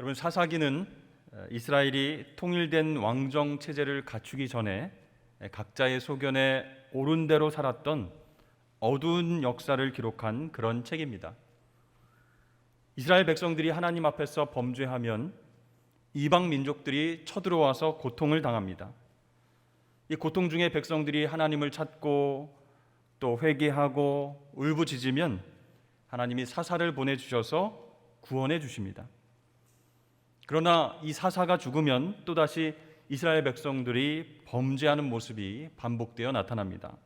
여러분, 사사기는 이스라엘이 통일된 왕정 체제를 갖추기 전에 각자의 소견에 옳은 대로 살았던 어두운 역사를 기록한 그런 책입니다. 이스라엘 백성들이 하나님 앞에서 범죄하면 이방 민족들이 쳐들어와서 고통을 당합니다. 이 고통 중에 백성들이 하나님을 찾고 또 회개하고 울부짖으면 하나님이 사사를 보내주셔서 구원해 주십니다. 그러나 이 사사가 죽으면 또다시 이스라엘 백성들이 범죄하는 모습이 반복되어 나타납니다.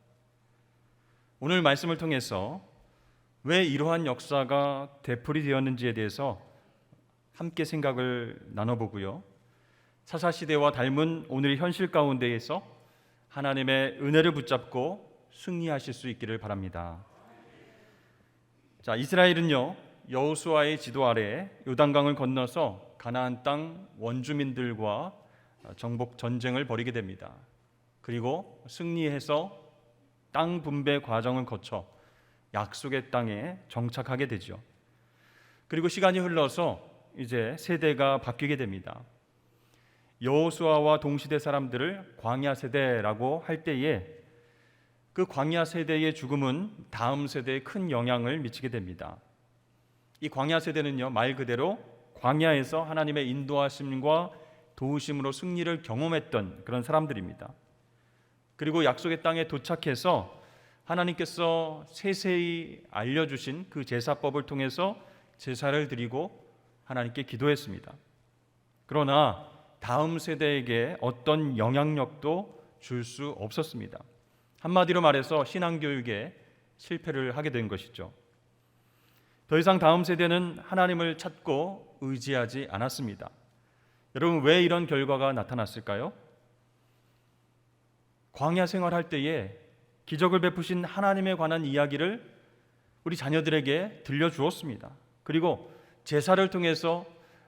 오늘 말씀을 통해서 왜 이러한 역사가 되풀이되었는지에 대해서 함께 생각을 나눠보고요, 사사시대와 닮은 오늘의 현실 가운데에서 하나님의 은혜를 붙잡고 승리하실 수 있기를 바랍니다. 자, 이스라엘은요, 여호수아의 지도 아래 요단강을 건너서 가나안 땅 원주민들과 정복 전쟁을 벌이게 됩니다. 그리고 승리해서 땅 분배 과정을 거쳐 약속의 땅에 정착하게 되죠. 그리고 시간이 흘러서 이제 세대가 바뀌게 됩니다. 여호수아와 동시대 사람들을 광야 세대라고 할 때에 그 광야 세대의 죽음은 다음 세대에 큰 영향을 미치게 됩니다. 이 광야 세대는요, 말 그대로 광야에서 하나님의 인도하심과 도우심으로 승리를 경험했던 그런 사람들입니다. 그리고 약속의 땅에 도착해서 하나님께서 세세히 알려주신 그 제사법을 통해서 제사를 드리고 하나님께 기도했습니다. 그러나 다음 세대에게 어떤 영향력도 줄 수 없었습니다. 한마디로 말해서 신앙교육에 실패를 하게 된 것이죠. 더 이상 다음 세대는 하나님을 찾고 의지하지 않았습니다. 여러분, 왜 이런 결과가 나타났을까요? 광야 생활할 때에 기적을 베푸신 하나님에 관한 이야기를 우리 자녀들에게 들려주었습니다. 그리고 제사를 통해서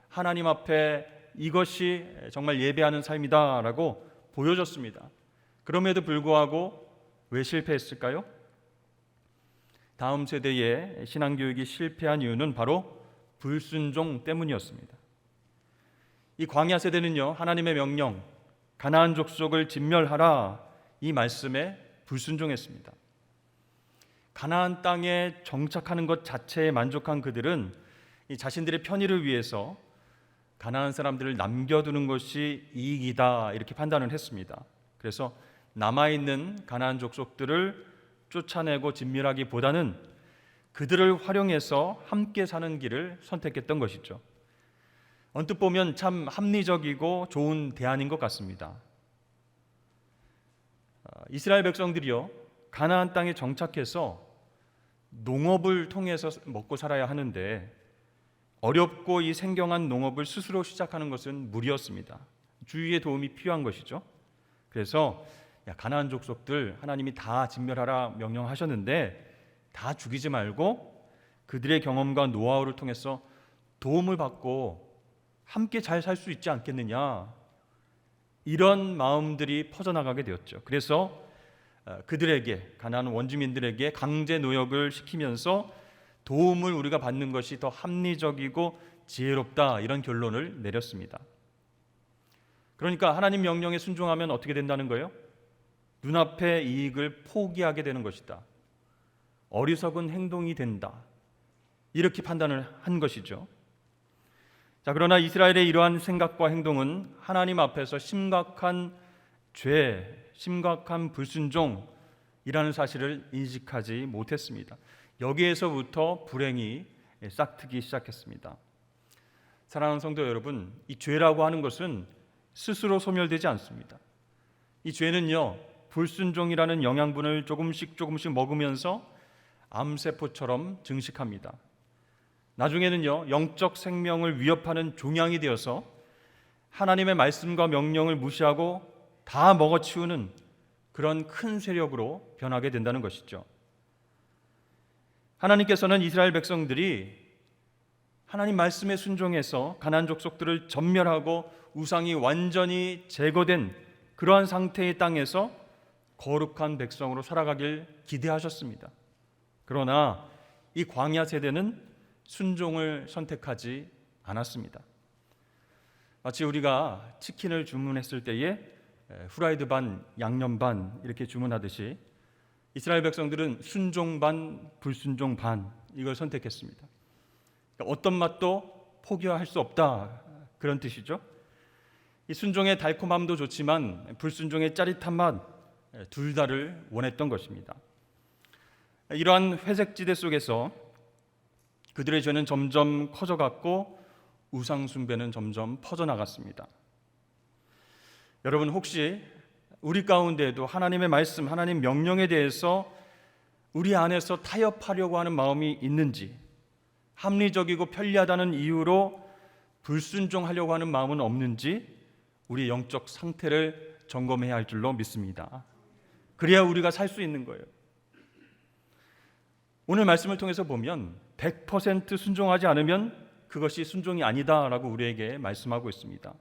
하나님 앞에 이것이 정말 예배하는 삶이다라고 보여줬습니다. 그럼에도 불구하고 왜 실패했을까요? 다음 세대의 신앙교육이 실패한 이유는 바로 불순종 때문이었습니다. 이 광야 세대는요, 하나님의 명령, 가나안 족속을 진멸하라, 이 말씀에 불순종했습니다. 가나안 땅에 정착하는 것 자체에 만족한 그들은 이 자신들의 편의를 위해서 가나안 사람들을 남겨두는 것이 이익이다, 이렇게 판단을 했습니다. 그래서 남아있는 가나안 족속들을 쫓아내고 진멸하기보다는 그들을 활용해서 함께 사는 길을 선택했던 것이죠. 언뜻 보면 참 합리적이고 좋은 대안인 것 같습니다. 이스라엘 백성들이요, 가나안 땅에 정착해서 농업을 통해서 먹고 살아야 하는데 어렵고 이 생경한 농업을 스스로 시작하는 것은 무리였습니다. 주위의 도움이 필요한 것이죠. 그래서 가나안 족속들 하나님이 다 진멸하라 명령하셨는데 다 죽이지 말고 그들의 경험과 노하우를 통해서 도움을 받고 함께 잘 살 수 있지 않겠느냐, 이런 마음들이 퍼져나가게 되었죠. 그래서 그들에게, 가나안 원주민들에게 강제 노역을 시키면서 도움을 우리가 받는 것이 더 합리적이고 지혜롭다, 이런 결론을 내렸습니다. 그러니까 하나님 명령에 순종하면 어떻게 된다는 거예요? 눈앞의 이익을 포기하게 되는 것이다. 어리석은 행동이 된다. 이렇게 판단을 한 것이죠. 자, 그러나 이스라엘의 이러한 생각과 행동은 하나님 앞에서 심각한 죄, 심각한 불순종이라는 사실을 인식하지 못했습니다. 여기에서부터 불행이 싹트기 시작했습니다. 사랑하는 성도 여러분, 이 죄라고 하는 것은 스스로 소멸되지 않습니다. 이 죄는요, 불순종이라는 영양분을 조금씩 먹으면서 암세포처럼 증식합니다. 나중에는요, 영적 생명을 위협하는 종양이 되어서 하나님의 말씀과 명령을 무시하고 다 먹어치우는 그런 큰 세력으로 변하게 된다는 것이죠. 하나님께서는 이스라엘 백성들이 하나님 말씀에 순종해서 가나안 족속들을 전멸하고 우상이 완전히 제거된 그러한 상태의 땅에서 거룩한 백성으로 살아가길 기대하셨습니다. 그러나 이 광야 세대는 순종을 선택하지 않았습니다. 마치 우리가 치킨을 주문했을 때에 후라이드 반, 양념 반 이렇게 주문하듯이 이스라엘 백성들은 순종 반, 불순종 반 이걸 선택했습니다. 그러니까 어떤 맛도 포기할 수 없다 그런 뜻이죠. 이 순종의 달콤함도 좋지만 불순종의 짜릿한 맛 둘 다를 원했던 것입니다. 이러한 회색지대 속에서 그들의 죄는 점점 커져갔고 우상 숭배는 점점 퍼져나갔습니다. 여러분 혹시 우리 가운데에도 하나님의 말씀, 하나님 명령에 대해서 우리 안에서 타협하려고 하는 마음이 있는지, 합리적이고 편리하다는 이유로 불순종하려고 하는 마음은 없는지 우리 영적 상태를 점검해야 할 줄로 믿습니다. 그래야 우리가 살 수 있는 거예요. 오늘 말씀을 통해서 보면 100% 순종하지 않으면 그것이 순종이 아니다라고 우리에게 말씀하고 있습니다.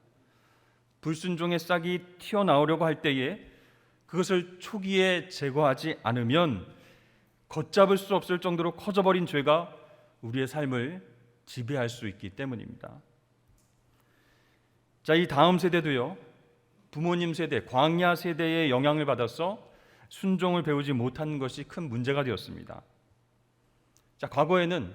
불순종의 싹이 튀어나오려고 할 때에 그것을 초기에 제거하지 않으면 걷잡을 수 없을 정도로 커져버린 죄가 우리의 삶을 지배할 수 있기 때문입니다. 자, 이 다음 세대도요, 부모님 세대, 광야 세대의 영향을 받아서 순종을 배우지 못한 것이 큰 문제가 되었습니다. 자, 과거에는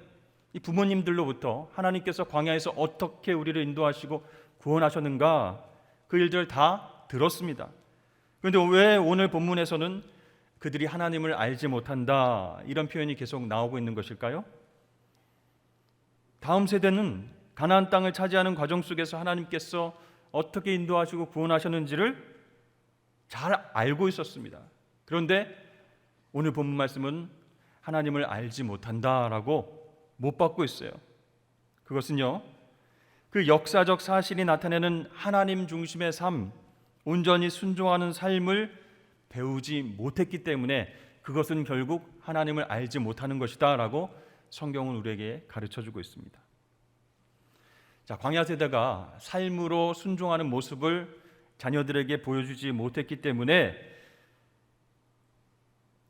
이 부모님들로부터 하나님께서 광야에서 어떻게 우리를 인도하시고 구원하셨는가 그 일들을 다 들었습니다. 그런데 왜 오늘 본문에서는 그들이 하나님을 알지 못한다 이런 표현이 계속 나오고 있는 것일까요? 다음 세대는 가나안 땅을 차지하는 과정 속에서 하나님께서 어떻게 인도하시고 구원하셨는지를 잘 알고 있었습니다. 그런데 오늘 본문 말씀은 하나님을 알지 못한다라고 못 받고 있어요. 그것은요, 그 역사적 사실이 나타내는 하나님 중심의 삶, 온전히 순종하는 삶을 배우지 못했기 때문에 그것은 결국 하나님을 알지 못하는 것이다 라고 성경은 우리에게 가르쳐주고 있습니다. 자, 광야 세대가 삶으로 순종하는 모습을 자녀들에게 보여주지 못했기 때문에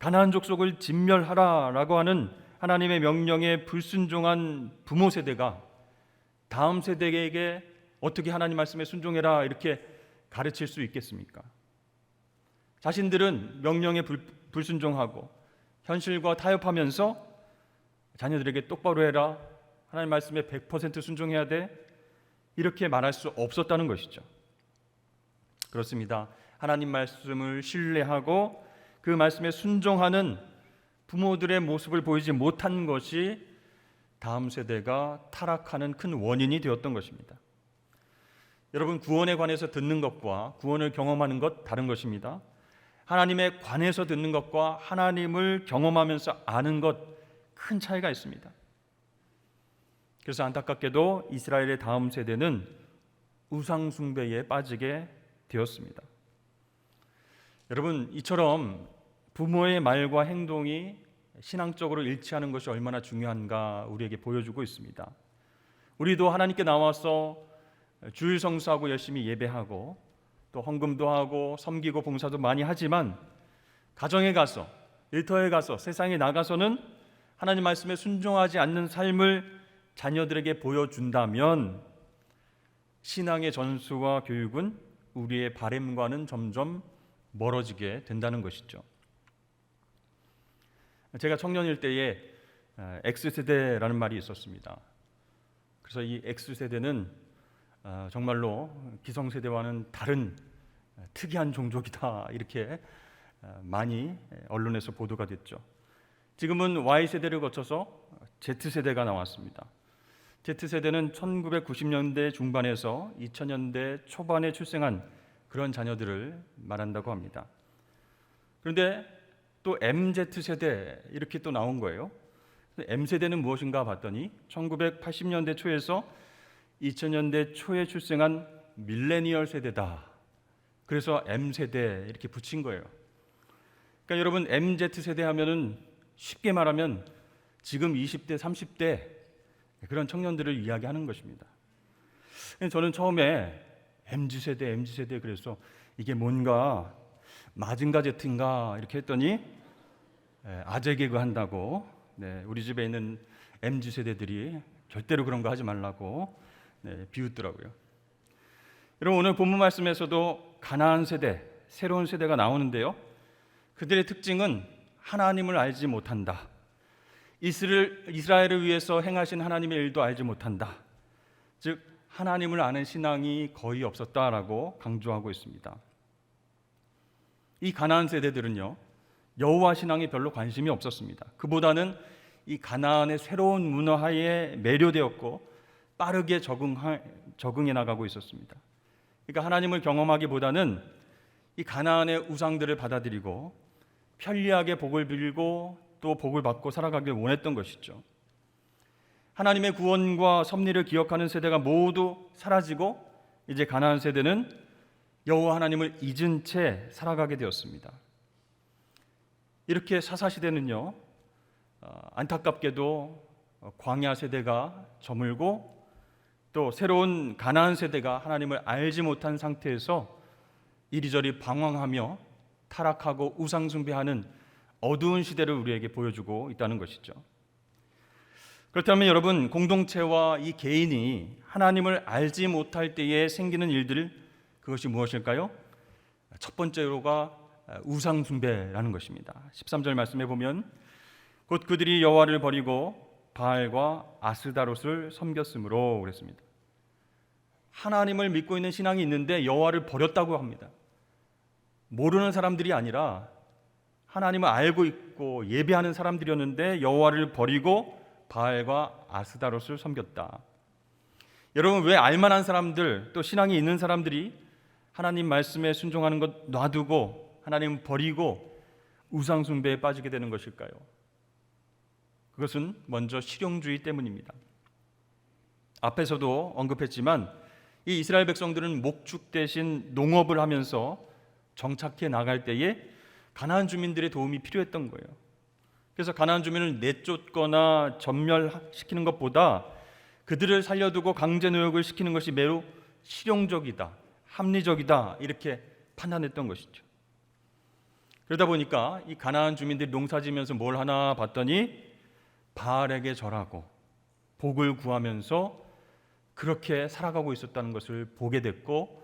가나안 족속을 진멸하라라고 하는 하나님의 명령에 불순종한 부모 세대가 다음 세대에게 어떻게 하나님 말씀에 순종해라 이렇게 가르칠 수 있겠습니까? 자신들은 명령에 불순종하고 현실과 타협하면서 자녀들에게 똑바로 해라, 하나님 말씀에 100% 순종해야 돼 이렇게 말할 수 없었다는 것이죠. 그렇습니다. 하나님 말씀을 신뢰하고 그 말씀에 순종하는 부모들의 모습을 보이지 못한 것이 다음 세대가 타락하는 큰 원인이 되었던 것입니다. 여러분, 구원에 관해서 듣는 것과 구원을 경험하는 것 다른 것입니다. 하나님에 관해서 듣는 것과 하나님을 경험하면서 아는 것 큰 차이가 있습니다. 그래서 안타깝게도 이스라엘의 다음 세대는 우상 숭배에 빠지게 되었습니다. 여러분, 이처럼 부모의 말과 행동이 신앙적으로 일치하는 것이 얼마나 중요한가 우리에게 보여주고 있습니다. 우리도 하나님께 나와서 주일 성수하고 열심히 예배하고 또 헌금도 하고 섬기고 봉사도 많이 하지만 가정에 가서, 일터에 가서, 세상에 나가서는 하나님 말씀에 순종하지 않는 삶을 자녀들에게 보여준다면 신앙의 전수와 교육은 우리의 바램과는 점점 멀어지게 된다는 것이죠. 제가 청년일 때에 X세대라는 말이 있었습니다. 그래서 이 X세대는 정말로 기성세대와는 다른 특이한 종족이다 이렇게 많이 언론에서 보도가 됐죠. 지금은 Y세대를 거쳐서 Z세대가 나왔습니다. Z세대는 1990년대 중반에서 2000년대 초반에 출생한 그런 자녀들을 말한다고 합니다. 그런데 또 MZ세대 이렇게 또 나온 거예요. M세대는 무엇인가 봤더니 1980년대 초에서 2000년대 초에 출생한 밀레니얼 세대다. 그래서 M세대 이렇게 붙인 거예요. 그러니까 여러분, MZ세대 하면은 쉽게 말하면 지금 20대, 30대 그런 청년들을 이야기하는 것입니다. 저는 처음에 MZ세대 그래서 이게 뭔가 마징가 제트인가 이렇게 했더니 아재 개그 한다고 우리 집에 있는 MZ세대들이 절대로 그런 거 하지 말라고 비웃더라고요. 여러분, 오늘 본문 말씀에서도 가나안 세대, 새로운 세대가 나오는데요. 그들의 특징은 하나님을 알지 못한다. 이스라엘을 위해서 행하신 하나님의 일도 알지 못한다. 즉 하나님을 아는 신앙이 거의 없었다라고 강조하고 있습니다. 이 가나안 세대들은요, 여호와 신앙에 별로 관심이 없었습니다. 그보다는 이 가나안의 새로운 문화에 매료되었고 빠르게 적응해 나가고 있었습니다. 그러니까 하나님을 경험하기보다는 이 가나안의 우상들을 받아들이고 편리하게 복을 빌고 또 복을 받고 살아가길 원했던 것이죠. 하나님의 구원과 섭리를 기억하는 세대가 모두 사라지고 이제 가나안 세대는 여호와 하나님을 잊은 채 살아가게 되었습니다. 이렇게 사사시대는요, 안타깝게도 광야 세대가 저물고 또 새로운 가나안 세대가 하나님을 알지 못한 상태에서 이리저리 방황하며 타락하고 우상 숭배하는 어두운 시대를 우리에게 보여주고 있다는 것이죠. 그렇다면 여러분, 공동체와 이 개인이 하나님을 알지 못할 때에 생기는 일들, 그것이 무엇일까요? 첫 번째로가 우상 숭배라는 것입니다. 13절 말씀에 보면 곧 그들이 여호와를 버리고 바알과 아스다롯을 섬겼으므로 그랬습니다. 하나님을 믿고 있는 신앙이 있는데 여호와를 버렸다고 합니다. 모르는 사람들이 아니라 하나님을 알고 있고 예배하는 사람들이었는데 여호와를 버리고 바알과 아스다롯을 섬겼다. 여러분, 왜 알만한 사람들, 또 신앙이 있는 사람들이 하나님 말씀에 순종하는 것 놔두고 하나님 버리고 우상 숭배에 빠지게 되는 것일까요? 그것은 먼저 실용주의 때문입니다. 앞에서도 언급했지만 이 이스라엘 백성들은 목축 대신 농업을 하면서 정착해 나갈 때에 가나안 주민들의 도움이 필요했던 거예요. 그래서 가나안 주민을 내쫓거나 전멸시키는 것보다 그들을 살려두고 강제 노역을 시키는 것이 매우 실용적이다, 합리적이다, 이렇게 판단했던 것이죠. 그러다 보니까 이 가나안 주민들이 농사지면서 뭘 하나 봤더니 바알에게 절하고 복을 구하면서 그렇게 살아가고 있었다는 것을 보게 됐고,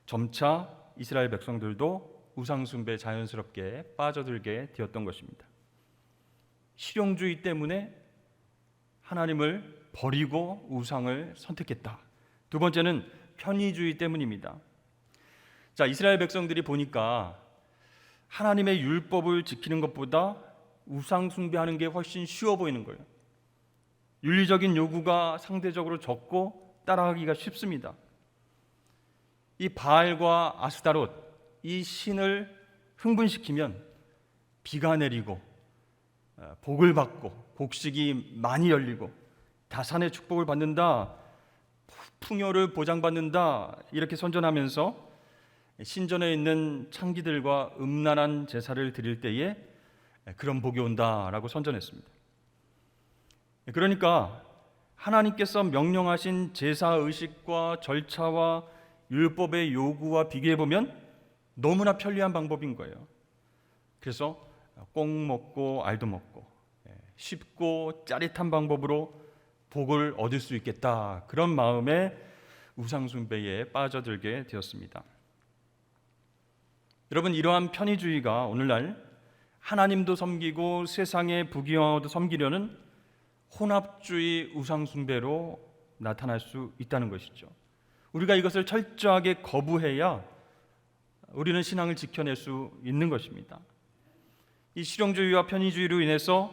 점차 이스라엘 백성들도 우상숭배에 자연스럽게 빠져들게 되었던 것입니다. 실용주의 때문에 하나님을 버리고 우상을 선택했다. 두 번째는 편의주의 때문입니다. 자, 이스라엘 백성들이 보니까 하나님의 율법을 지키는 것보다 우상 숭배하는 게 훨씬 쉬워 보이는 거예요. 윤리적인 요구가 상대적으로 적고 따라가기가 쉽습니다. 이 바알과 아스다롯, 이 신을 흥분시키면 비가 내리고 복을 받고 곡식이 많이 열리고 다산의 축복을 받는다, 풍요를 보장받는다, 이렇게 선전하면서 신전에 있는 창기들과 음란한 제사를 드릴 때에 그런 복이 온다라고 선전했습니다. 그러니까 하나님께서 명령하신 제사 의식과 절차와 율법의 요구와 비교해 보면 너무나 편리한 방법인 거예요. 그래서 꼭 먹고 알도 먹고 쉽고 짜릿한 방법으로 복을 얻을 수 있겠다, 그런 마음에 우상숭배에 빠져들게 되었습니다. 여러분, 이러한 편의주의가 오늘날 하나님도 섬기고 세상의 부귀영화도 섬기려는 혼합주의 우상숭배로 나타날 수 있다는 것이죠. 우리가 이것을 철저하게 거부해야 우리는 신앙을 지켜낼 수 있는 것입니다. 이 실용주의와 편의주의로 인해서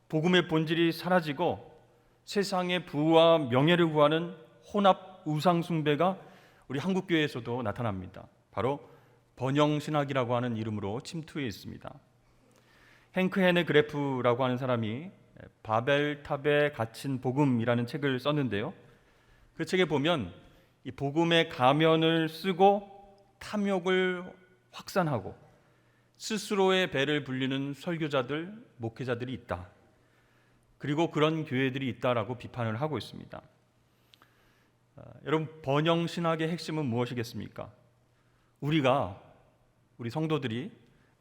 복음의 본질이 사라지고 세상의 부와 명예를 구하는 혼합 우상숭배가 우리 한국교회에서도 나타납니다. 바로 번영신학이라고 하는 이름으로 침투해 있습니다. 행크 헤네 그래프라고 하는 사람이 바벨탑에 갇힌 복음이라는 책을 썼는데요. 그 책에 보면 이 복음의 가면을 쓰고 탐욕을 확산하고 스스로의 배를 불리는 설교자들, 목회자들이 있다. 그리고 그런 교회들이 있다라고 비판을 하고 있습니다. 여러분, 번영신학의 핵심은 무엇이겠습니까? 우리 성도들이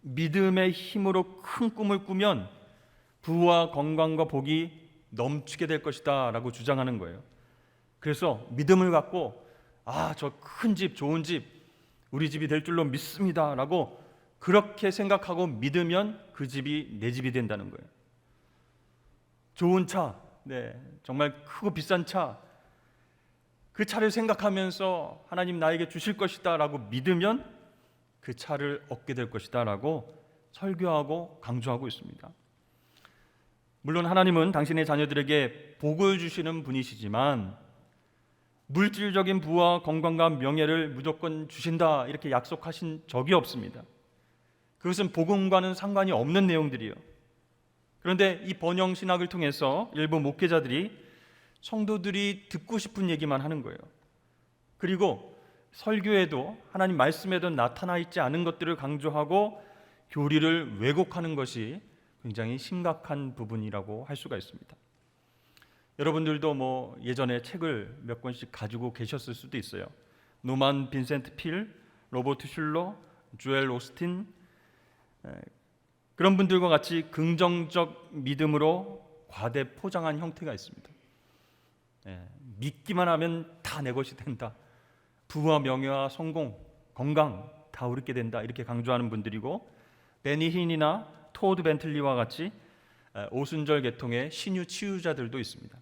믿음의 힘으로 큰 꿈을 꾸면 부와 건강과 복이 넘치게 될 것이다 라고 주장하는 거예요. 그래서 믿음을 갖고 저 큰 집, 좋은 집, 우리 집이 될 줄로 믿습니다 라고 그렇게 생각하고 믿으면 그 집이 내 집이 된다는 거예요. 좋은 차, 정말 크고 비싼 차, 그 차를 생각하면서 하나님 나에게 주실 것이다 라고 믿으면 그 차를 얻게 될 것이다 라고 설교하고 강조하고 있습니다. 물론 하나님은 당신의 자녀들에게 복을 주시는 분이시지만 물질적인 부와 건강과 명예를 무조건 주신다 이렇게 약속하신 적이 없습니다. 그것은 복음과는 상관이 없는 내용들이요. 그런데 이 번영 신학을 통해서 일부 목회자들이 성도들이 듣고 싶은 얘기만 하는 거예요. 그리고 설교에도 하나님 말씀에도 나타나 있지 않은 것들을 강조하고 교리를 왜곡하는 것이 굉장히 심각한 부분이라고 할 수가 있습니다. 여러분들도 예전에 책을 몇 권씩 가지고 계셨을 수도 있어요. 노만 빈센트 필, 로버트 슐러, 조엘 오스틴, 그런 분들과 같이 긍정적 믿음으로 과대 포장한 형태가 있습니다. 믿기만 하면 다 내 것이 된다. 부와 명예와 성공, 건강 다 우리께 된다. 이렇게 강조하는 분들이고, 베니 힌이나 토드 벤틀리와 같이 오순절 계통의 신유 치유자들도 있습니다.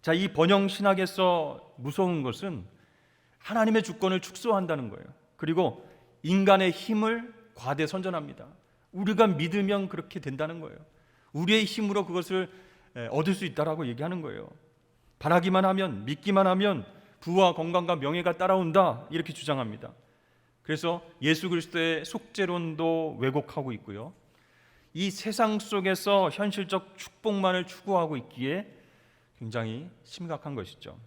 자, 이 번영 신학에서 무서운 것은 하나님의 주권을 축소한다는 거예요. 그리고 인간의 힘을 과대 선전합니다. 우리가 믿으면 그렇게 된다는 거예요. 우리의 힘으로 그것을 얻을 수 있다라고 얘기하는 거예요. 바라기만 하면, 믿기만 하면 부와 건강과 명예가 따라온다 이렇게 주장합니다. 그래서 예수 그리스도의 속죄론도 왜곡하고 있고요. 이 세상 속에서 현실적 축복만을 추구하고 있기에 굉장히 심각한 것이죠.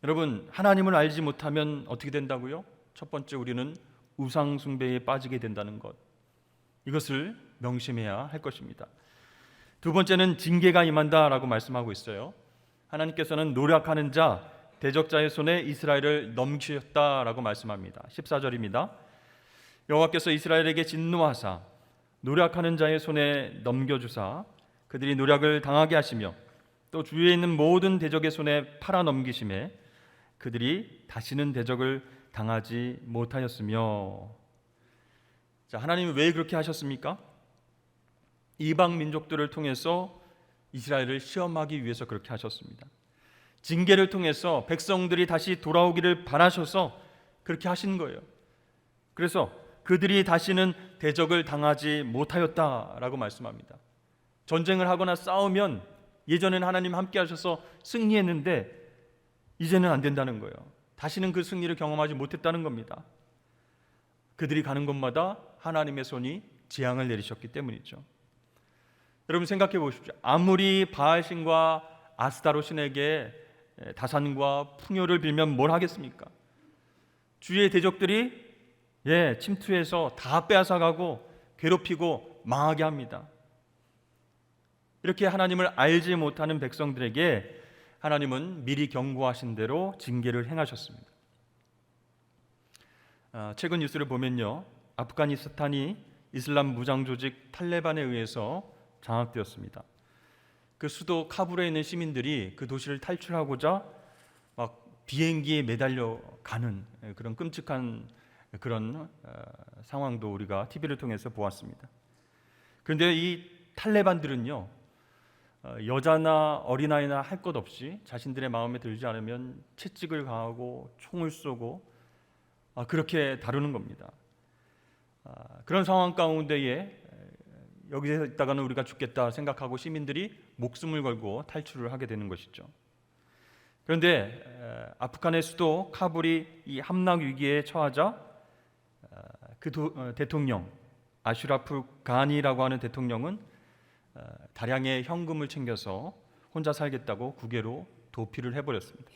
여러분, 하나님을 알지 못하면 어떻게 된다고요? 첫 번째, 우리는 우상 숭배에 빠지게 된다는 것, 이것을 명심해야 할 것입니다. 두 번째는 징계가 임한다라고 말씀하고 있어요. 하나님께서는 노력하는 자, 대적자의 손에 이스라엘을 넘기셨다라고 말씀합니다. 14절입니다. 여호와께서 이스라엘에게 진노하사 노력하는 자의 손에 넘겨주사 그들이 노력을 당하게 하시며 또 주위에 있는 모든 대적의 손에 팔아 넘기심에 그들이 다시는 대적을 당하지 못하였으며. 자, 하나님이 왜 그렇게 하셨습니까? 이방 민족들을 통해서 이스라엘을 시험하기 위해서 그렇게 하셨습니다. 징계를 통해서 백성들이 다시 돌아오기를 바라셔서 그렇게 하신 거예요. 그래서 그들이 다시는 대적을 당하지 못하였다라고 말씀합니다. 전쟁을 하거나 싸우면 예전에는 하나님 함께 하셔서 승리했는데 이제는 안 된다는 거예요. 다시는 그 승리를 경험하지 못했다는 겁니다. 그들이 가는 곳마다 하나님의 손이 재앙을 내리셨기 때문이죠. 여러분 생각해 보십시오. 아무리 바알신과 아스타로 신에게 다산과 풍요를 빌면 뭘 하겠습니까? 주위의 대적들이 침투해서 다 빼앗아가고 괴롭히고 망하게 합니다. 이렇게 하나님을 알지 못하는 백성들에게 하나님은 미리 경고하신 대로 징계를 행하셨습니다. 최근 뉴스를 보면요, 아프가니스탄이 이슬람 무장 조직 탈레반에 의해서 장악되었습니다. 그 수도 카불에 있는 시민들이 그 도시를 탈출하고자 막 비행기에 매달려 가는 그런 끔찍한 그런 상황도 우리가 TV를 통해서 보았습니다. 그런데 이 탈레반들은요, 여자나 어린아이나 할 것 없이 자신들의 마음에 들지 않으면 채찍을 가하고 총을 쏘고 그렇게 다루는 겁니다. 그런 상황 가운데에 여기서 있다가는 우리가 죽겠다 생각하고 시민들이 목숨을 걸고 탈출을 하게 되는 것이죠. 그런데 아프간의 수도 카불이 이 함락 위기에 처하자 대통령 아슈라프 가니라고 하는 대통령은 다량의 현금을 챙겨서 혼자 살겠다고 국외로 도피를 해버렸습니다.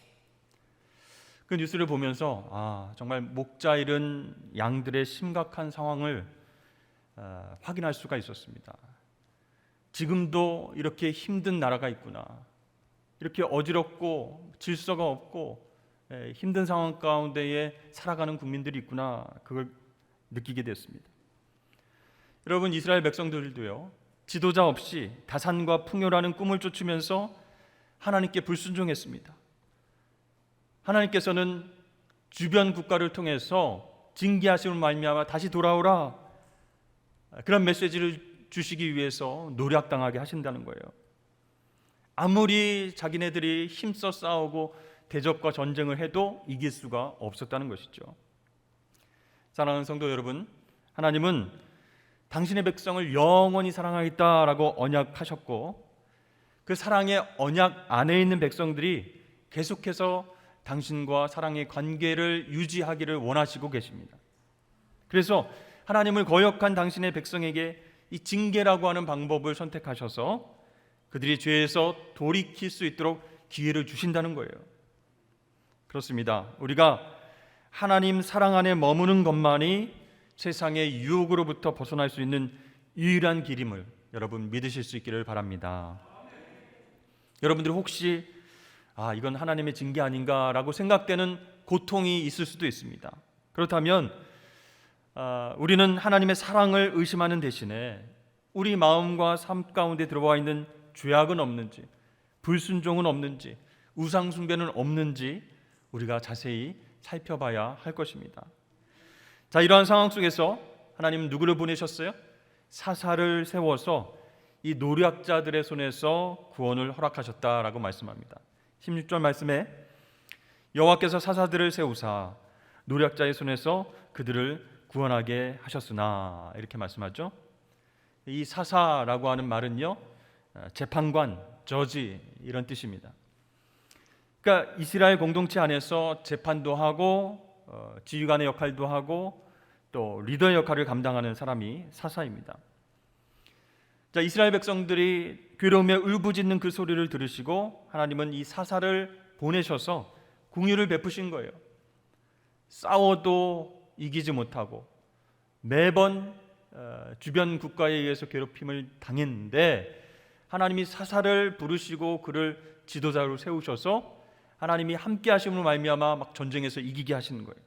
그 뉴스를 보면서 정말 목자 잃은 양들의 심각한 상황을 확인할 수가 있었습니다. 지금도 이렇게 힘든 나라가 있구나, 이렇게 어지럽고 질서가 없고 힘든 상황 가운데에 살아가는 국민들이 있구나, 그걸 느끼게 됐습니다. 여러분, 이스라엘 백성들도요, 지도자 없이 다산과 풍요라는 꿈을 쫓으면서 하나님께 불순종했습니다. 하나님께서는 주변 국가를 통해서 징계하심을 말미암아 다시 돌아오라, 그런 메시지를 주시기 위해서 노략당하게 하신다는 거예요. 아무리 자기네들이 힘써 싸우고 대적과 전쟁을 해도 이길 수가 없었다는 것이죠. 사랑하는 성도 여러분, 하나님은 당신의 백성을 영원히 사랑하겠다라고 언약하셨고, 그 사랑의 언약 안에 있는 백성들이 계속해서 당신과 사랑의 관계를 유지하기를 원하시고 계십니다. 그래서 하나님을 거역한 당신의 백성에게 이 징계라고 하는 방법을 선택하셔서 그들이 죄에서 돌이킬 수 있도록 기회를 주신다는 거예요. 그렇습니다. 우리가 하나님 사랑 안에 머무는 것만이 세상의 유혹으로부터 벗어날 수 있는 유일한 길임을 여러분 믿으실 수 있기를 바랍니다. 여러분들 혹시 이건 하나님의 징계 아닌가라고 생각되는 고통이 있을 수도 있습니다. 그렇다면 우리는 하나님의 사랑을 의심하는 대신에 우리 마음과 삶 가운데 들어와 있는 죄악은 없는지, 불순종은 없는지, 우상 숭배는 없는지 우리가 자세히 살펴봐야 할 것입니다. 자, 이러한 상황 속에서 하나님은 누구를 보내셨어요? 사사를 세워서 이 노략자들의 손에서 구원을 허락하셨다라고 말씀합니다. 16절 말씀에 여호와께서 사사들을 세우사 노략자의 손에서 그들을 구원하게 하셨으나, 이렇게 말씀하죠. 이 사사라고 하는 말은요, 재판관, 저지, 이런 뜻입니다. 그러니까 이스라엘 공동체 안에서 재판도 하고 지휘관의 역할도 하고 또 리더의 역할을 감당하는 사람이 사사입니다. 자, 이스라엘 백성들이 괴로움에 울부짖는 그 소리를 들으시고 하나님은 이 사사를 보내셔서 긍휼을 베푸신 거예요. 싸워도 이기지 못하고 매번 주변 국가에 의해서 괴롭힘을 당했는데 하나님이 사사를 부르시고 그를 지도자로 세우셔서 하나님이 함께 하심으로 말미암아 막 전쟁에서 이기게 하시는 거예요.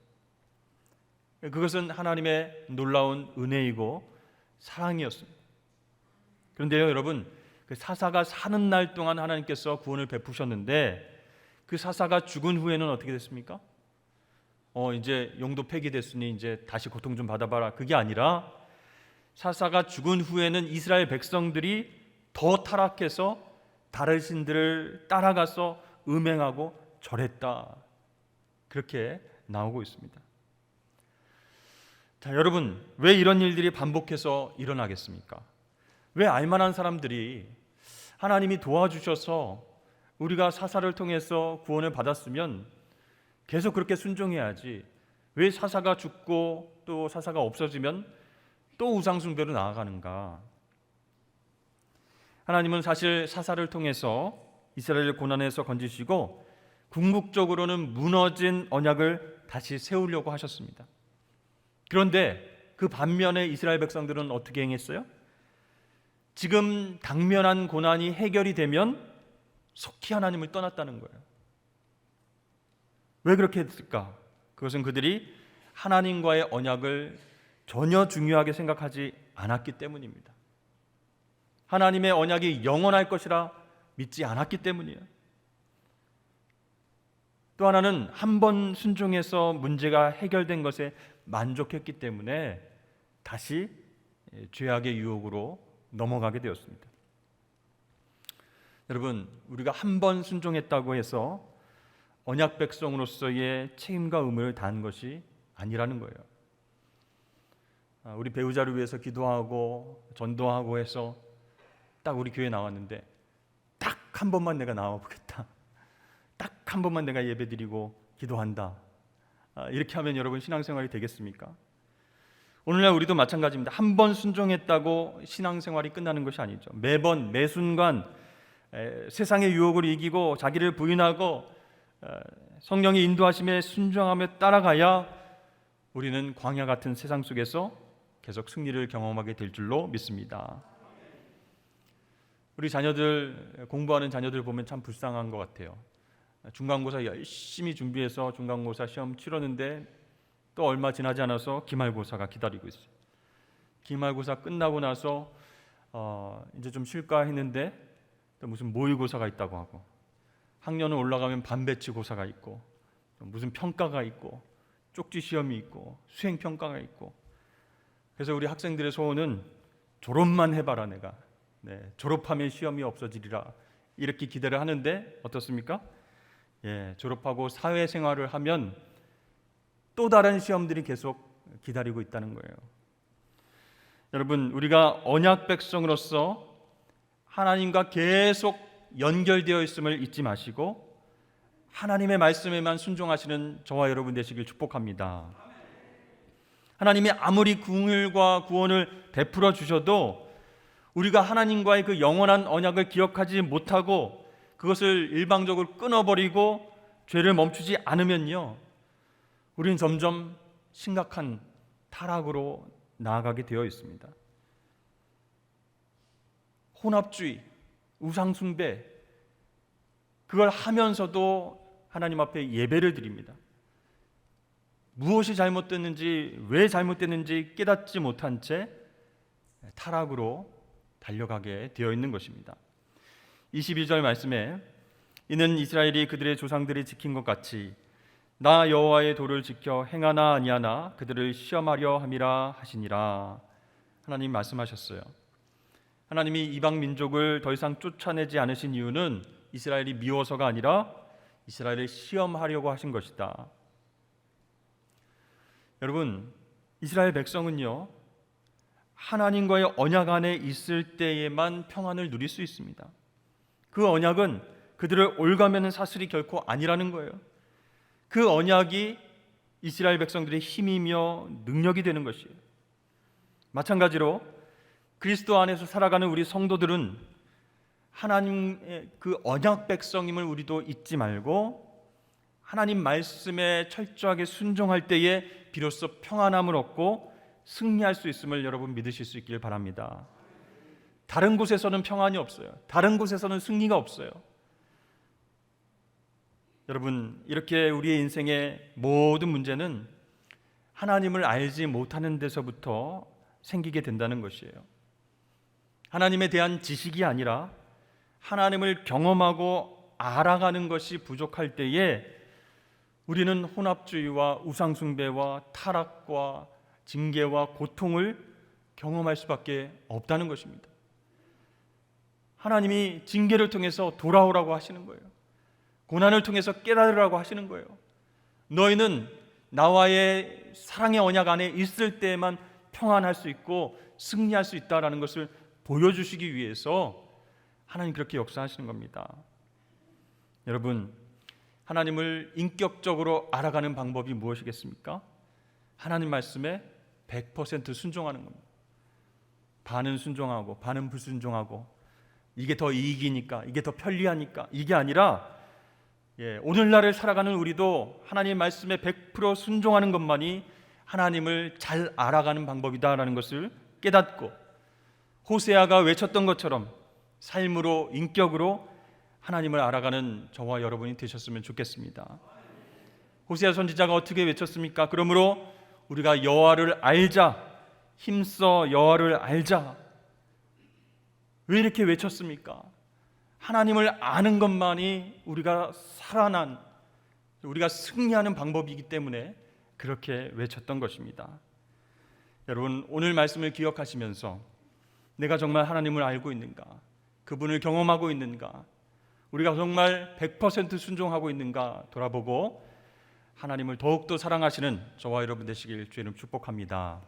그것은 하나님의 놀라운 은혜이고 사랑이었습니다. 그런데요, 여러분, 그 사사가 사는 날 동안 하나님께서 구원을 베푸셨는데 그 사사가 죽은 후에는 어떻게 됐습니까? 이제 용도 폐기됐으니 이제 다시 고통 좀 받아봐라, 그게 아니라 사사가 죽은 후에는 이스라엘 백성들이 더 타락해서 다른 신들을 따라가서 음행하고 절했다, 그렇게 나오고 있습니다. 자, 여러분, 왜 이런 일들이 반복해서 일어나겠습니까? 왜 알만한 사람들이 하나님이 도와주셔서 우리가 사사를 통해서 구원을 받았으면 계속 그렇게 순종해야지, 왜 사사가 죽고 또 사사가 없어지면 또 우상숭배로 나아가는가? 하나님은 사실 사사를 통해서 이스라엘을 고난에서 건지시고 궁극적으로는 무너진 언약을 다시 세우려고 하셨습니다. 그런데 그 반면에 이스라엘 백성들은 어떻게 행했어요? 지금 당면한 고난이 해결이 되면 속히 하나님을 떠났다는 거예요. 왜 그렇게 했을까? 그것은 그들이 하나님과의 언약을 전혀 중요하게 생각하지 않았기 때문입니다. 하나님의 언약이 영원할 것이라 믿지 않았기 때문이에요. 또 하나는 한 번 순종해서 문제가 해결된 것에 만족했기 때문에 다시 죄악의 유혹으로 넘어가게 되었습니다. 여러분, 우리가 한 번 순종했다고 해서 언약 백성으로서의 책임과 의무를 다한 것이 아니라는 거예요. 우리 배우자를 위해서 기도하고 전도하고 해서 딱 우리 교회 나왔는데 딱 한 번만 내가 나와보겠다, 딱 한 번만 내가 예배드리고 기도한다, 이렇게 하면 여러분 신앙생활이 되겠습니까? 오늘날 우리도 마찬가지입니다. 한 번 순종했다고 신앙생활이 끝나는 것이 아니죠. 매번 매순간 세상의 유혹을 이기고 자기를 부인하고 성령의 인도하심에 순종하며 따라가야 우리는 광야 같은 세상 속에서 계속 승리를 경험하게 될 줄로 믿습니다. 우리 자녀들, 공부하는 자녀들 보면 참 불쌍한 것 같아요. 중간고사 열심히 준비해서 중간고사 시험 치렀는데 또 얼마 지나지 않아서 기말고사가 기다리고 있어요. 기말고사 끝나고 나서 이제 좀 쉴까 했는데 또 무슨 모의고사가 있다고 하고, 학년은 올라가면 반배치 고사가 있고, 무슨 평가가 있고 쪽지 시험이 있고 수행 평가가 있고, 그래서 우리 학생들의 소원은 졸업만 해봐라 내가. 졸업하면 시험이 없어지리라 이렇게 기대를 하는데 어떻습니까? 졸업하고 사회생활을 하면 또 다른 시험들이 계속 기다리고 있다는 거예요. 여러분, 우리가 언약 백성으로서 하나님과 계속 연결되어 있음을 잊지 마시고 하나님의 말씀에만 순종하시는 저와 여러분 되시길 축복합니다. 하나님이 아무리 긍휼과 구원을 베풀어 주셔도 우리가 하나님과의 그 영원한 언약을 기억하지 못하고 그것을 일방적으로 끊어버리고 죄를 멈추지 않으면요, 우리는 점점 심각한 타락으로 나아가게 되어 있습니다. 혼합주의, 우상숭배, 그걸 하면서도 하나님 앞에 예배를 드립니다. 무엇이 잘못됐는지, 왜 잘못됐는지 깨닫지 못한 채 타락으로 달려가게 되어 있는 것입니다. 22절 말씀에 이는 이스라엘이 그들의 조상들이 지킨 것 같이 나 여호와의 도를 지켜 행하나 아니하나 그들을 시험하려 함이라 하시니라. 하나님 말씀하셨어요. 하나님이 이방 민족을 더 이상 쫓아내지 않으신 이유는 이스라엘이 미워서가 아니라 이스라엘을 시험하려고 하신 것이다. 여러분, 이스라엘 백성은요, 하나님과의 언약 안에 있을 때에만 평안을 누릴 수 있습니다. 그 언약은 그들을 올가매는 사슬이 결코 아니라는 거예요. 그 언약이 이스라엘 백성들의 힘이며 능력이 되는 것이에요. 마찬가지로 그리스도 안에서 살아가는 우리 성도들은 하나님의 그 언약 백성임을 우리도 잊지 말고 하나님 말씀에 철저하게 순종할 때에 비로소 평안함을 얻고 승리할 수 있음을 여러분 믿으실 수 있길 바랍니다. 다른 곳에서는 평안이 없어요. 다른 곳에서는 승리가 없어요. 여러분, 이렇게 우리의 인생의 모든 문제는 하나님을 알지 못하는 데서부터 생기게 된다는 것이에요. 하나님에 대한 지식이 아니라 하나님을 경험하고 알아가는 것이 부족할 때에 우리는 혼합주의와 우상숭배와 타락과 징계와 고통을 경험할 수밖에 없다는 것입니다. 하나님이 징계를 통해서 돌아오라고 하시는 거예요. 고난을 통해서 깨달으라고 하시는 거예요. 너희는 나와의 사랑의 언약 안에 있을 때에만 평안할 수 있고 승리할 수 있다라는 것을 보여주시기 위해서 하나님 그렇게 역사하시는 겁니다. 여러분, 하나님을 인격적으로 알아가는 방법이 무엇이겠습니까? 하나님 말씀에 100% 순종하는 겁니다. 반은 순종하고 반은 불순종하고 이게 더 이익이니까, 이게 더 편리하니까, 이게 아니라 오늘날을 살아가는 우리도 하나님의 말씀에 100% 순종하는 것만이 하나님을 잘 알아가는 방법이다라는 것을 깨닫고 호세아가 외쳤던 것처럼 삶으로, 인격으로 하나님을 알아가는 저와 여러분이 되셨으면 좋겠습니다. 호세아 선지자가 어떻게 외쳤습니까? 그러므로 우리가 여호와를 알자, 힘써 여호와를 알자. 왜 이렇게 외쳤습니까? 하나님을 아는 것만이 우리가 살아난, 우리가 승리하는 방법이기 때문에 그렇게 외쳤던 것입니다. 여러분, 오늘 말씀을 기억하시면서 내가 정말 하나님을 알고 있는가? 그분을 경험하고 있는가? 우리가 정말 100% 순종하고 있는가 돌아보고 하나님을 더욱더 사랑하시는 저와 여러분 되시길 주의 이름 축복합니다.